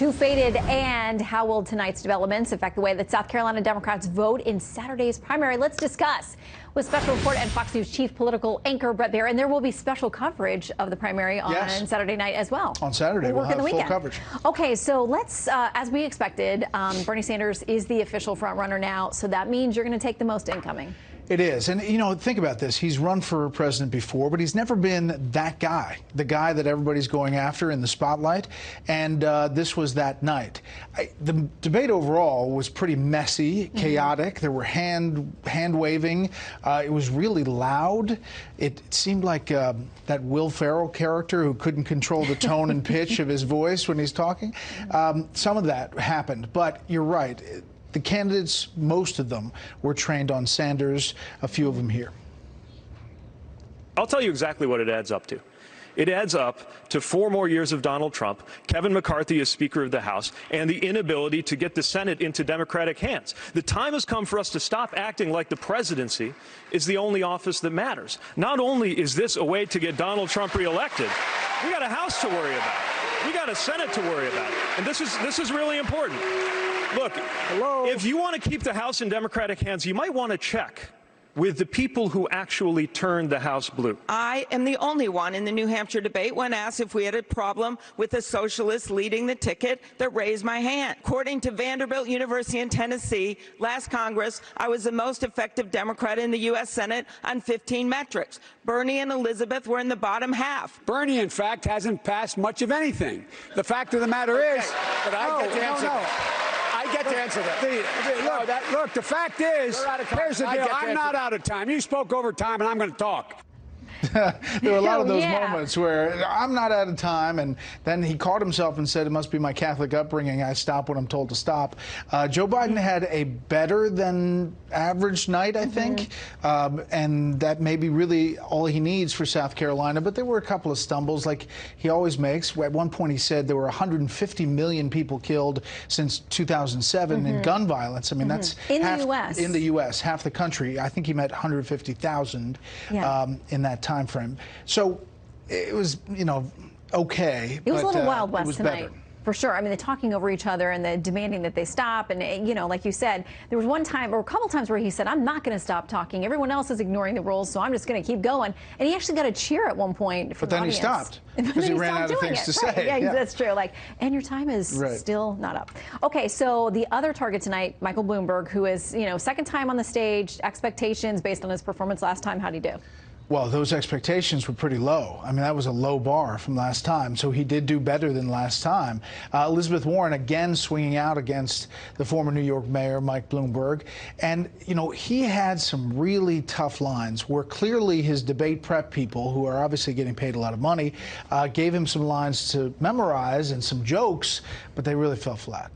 Who faded, and how will tonight's developments affect the way that South Carolina Democrats vote in Saturday's primary? Let's discuss with special report and Fox News chief political anchor Brett Baier. And there will be special coverage of the primary on Saturday night as well. On Saturday, we'll have full coverage. Okay, so let's, as we expected, Bernie Sanders is the official front runner now. So that means you're going to take the most incoming. It is. And, you know, think about this. He's run for president before, but he's never been that guy, the guy that everybody's going after in the spotlight. And this was that night. The debate overall was pretty messy, chaotic. There were hand waving. It was really loud. It seemed like that Will Ferrell character who couldn't control the tone and pitch of his voice when he's talking. Some of that happened. But you're right. The candidates, most of them, were trained on Sanders, a few of them here. I'll tell you exactly what it adds up to. It adds up to 4 more years of Donald Trump, Kevin McCarthy as Speaker of the House, and the inability to get the Senate into Democratic hands. The time has come for us to stop acting like the presidency is the only office that matters. Not only is this a way to get Donald Trump reelected, we got a House to worry about. We got a Senate to worry about. And this is really important. Look, if you want to keep the House in Democratic hands, you might want to check with the people who actually turned the House blue. I am the only one in the New Hampshire debate when asked if we had a problem with a socialist leading the ticket that raised my hand. According to Vanderbilt University in Tennessee, last Congress, I was the most effective Democrat in the U.S. Senate on 15 metrics. Bernie and Elizabeth were in the bottom half. Bernie, in fact, hasn't passed much of anything. The fact of the matter is... But I get to answer that. I get to answer that. Look, the fact is, here's the deal. I'm not out of time. You spoke over time, and I'm going to talk. There were a lot of those moments where I'm not out of time, and then he caught himself and said, it must be my Catholic upbringing. I stop when I'm told to stop. Joe Biden had a better than average night, I think, and that may be really all he needs for South Carolina. But there were a couple of stumbles like he always makes. At one point he said there were 150 million people killed since 2007 in gun violence. I mean, that's in the U.S. In the U.S., half the country. I think he meant 150,000 in that time frame. So it was, you know, okay. It was a little Wild West tonight. Better. For sure. I mean, the talking over each other and the demanding that they stop. And, you know, like you said, there was one time or a couple times where he said, I'm not going to stop talking. Everyone else is ignoring the rules, so I'm just going to keep going. And he actually got a cheer at one point from the audience. But then he stopped because he ran out of things to say. Yeah, that's true. Like, and your time is still not up. Okay, so the other target tonight, Michael Bloomberg, who is, you know, second time on the stage, expectations based on his performance last time. How'd he do? Well, those expectations were pretty low. I mean, that was a low bar from last time, so he did do better than last time. Elizabeth Warren again swinging out against the former New York mayor, Mike Bloomberg. And, you know, he had some really tough lines where clearly his debate prep people, who are obviously getting paid a lot of money, gave him some lines to memorize and some jokes, but they really fell flat.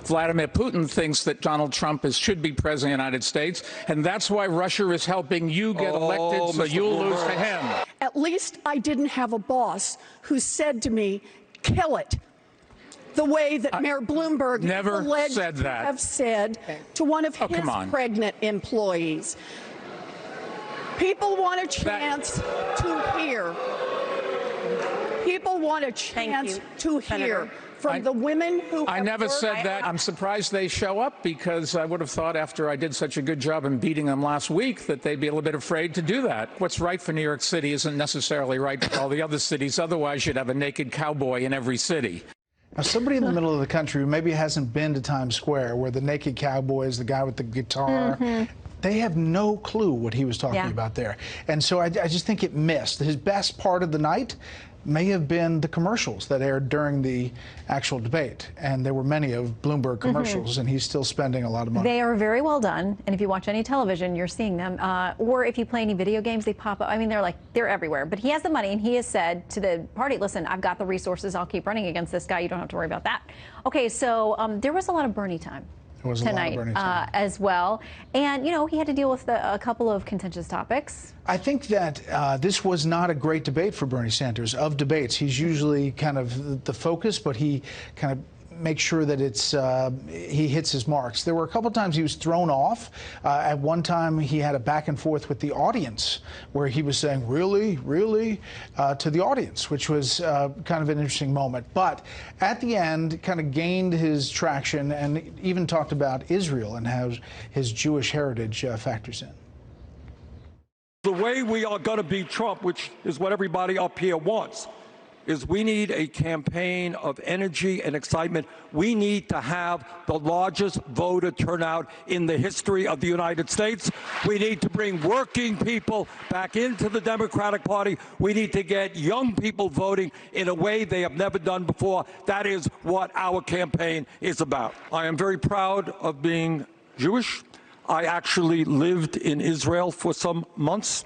Vladimir Putin thinks that Donald Trump should be president of the United States, and that's why Russia is helping you get elected so you'll lose to him. At least I didn't have a boss who said to me, kill it, the way that Mayor Bloomberg never alleged said to that. have said to one of his pregnant employees. People want a chance to hear. People want a chance to hear. From the women who I never said that. I'm surprised they show up because I would have thought after I did such a good job in beating them last week that they'd be a little bit afraid to do that. What's right for New York City isn't necessarily right for all the other cities. Otherwise, you'd have a naked cowboy in every city. Now, somebody in the middle of the country who maybe hasn't been to Times Square, where the naked cowboy is the guy with the guitar, they have no clue what he was talking about there. And so I just think it missed. His best part of the night may have been the commercials that aired during the actual debate. And there were many of Bloomberg commercials, and he's still spending a lot of money. They are very well done. And if you watch any television, you're seeing them. Or if you play any video games, they pop up. I mean, they're everywhere. But he has the money, and he has said to the party, listen, I've got the resources. I'll keep running against this guy. You don't have to worry about that. Okay, so there was a lot of Bernie time. There was tonight a lot of Bernie time. As well. And, you know, he had to deal with a couple of contentious topics. I think that this was not a great debate for Bernie Sanders. Of debates, he's usually kind of the focus, but he kind of make sure that he hits his marks. There were a couple times he was thrown off. At one time, he had a back and forth with the audience where he was saying, really, really, to the audience, which was kind of an interesting moment. But at the end, kind of gained his traction and even talked about Israel and how his Jewish heritage factors in. The way we are going to beat Trump, which is what everybody up here wants, is we need a campaign of energy and excitement. We need to have the largest voter turnout in the history of the United States. We need to bring working people back into the Democratic Party. We need to get young people voting in a way they have never done before. That is what our campaign is about. I am very proud of being Jewish. I actually lived in Israel for some months.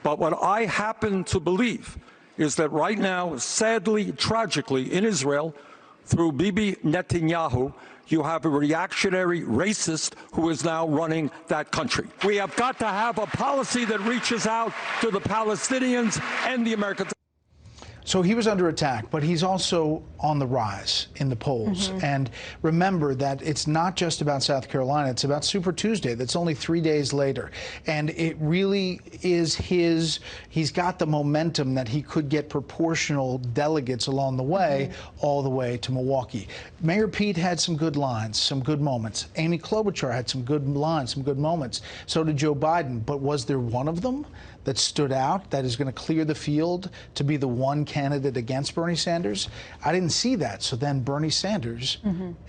But what I happen to believe is that right now, sadly, tragically, in Israel, through Bibi Netanyahu, you have a reactionary racist who is now running that country. We have got to have a policy that reaches out to the Palestinians and the Americans. So he was under attack, but he's also on the rise in the polls. And remember that it's not just about South Carolina, it's about Super Tuesday. That's only 3 days later. And it really is he's got the momentum that he could get proportional delegates along the way, all the way to Milwaukee. Mayor Pete had some good lines, some good moments. Amy Klobuchar had some good lines, some good moments. So did Joe Biden. But was there one of them that stood out, that is going to clear the field to be the one candidate against Bernie Sanders? I didn't see that. So then Bernie Sanders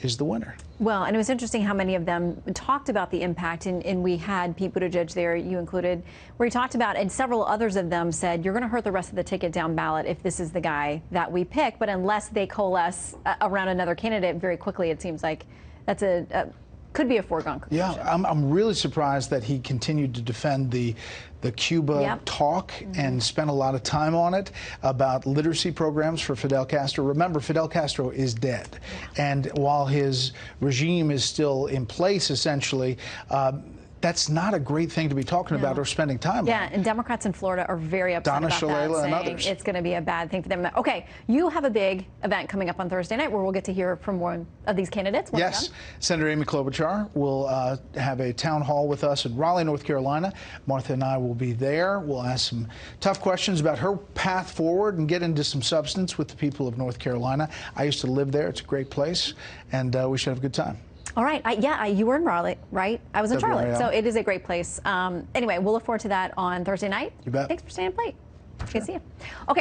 is the winner. Well, and it was interesting how many of them talked about the impact, and we had Pete Buttigieg there, you included, where he talked about, and several others of them said, you're going to hurt the rest of the ticket down ballot if this is the guy that we pick. But unless they coalesce around another candidate very quickly, it seems like that's could be a foregone conclusion. Yeah, I'm really surprised that he continued to defend the Cuba talk and spent a lot of time on it, about literacy programs for Fidel Castro. Remember, Fidel Castro is dead. And while his regime is still in place, essentially, that's not a great thing to be talking about or spending time on. Yeah, and Democrats in Florida are very upset about that, saying it's going to be a bad thing for them. Okay, you have a big event coming up on Thursday night where we'll get to hear from one of these candidates. Yes, Senator Amy Klobuchar will have a town hall with us in Raleigh, North Carolina. Martha and I will be there. We'll ask some tough questions about her path forward and get into some substance with the people of North Carolina. I used to live there. It's a great place, and we should have a good time. All right. You were in Raleigh, right? I was in Charlotte, so it is a great place. Anyway, we'll look forward to that on Thursday night. You bet. Thanks for staying up late. Good to see you. Okay.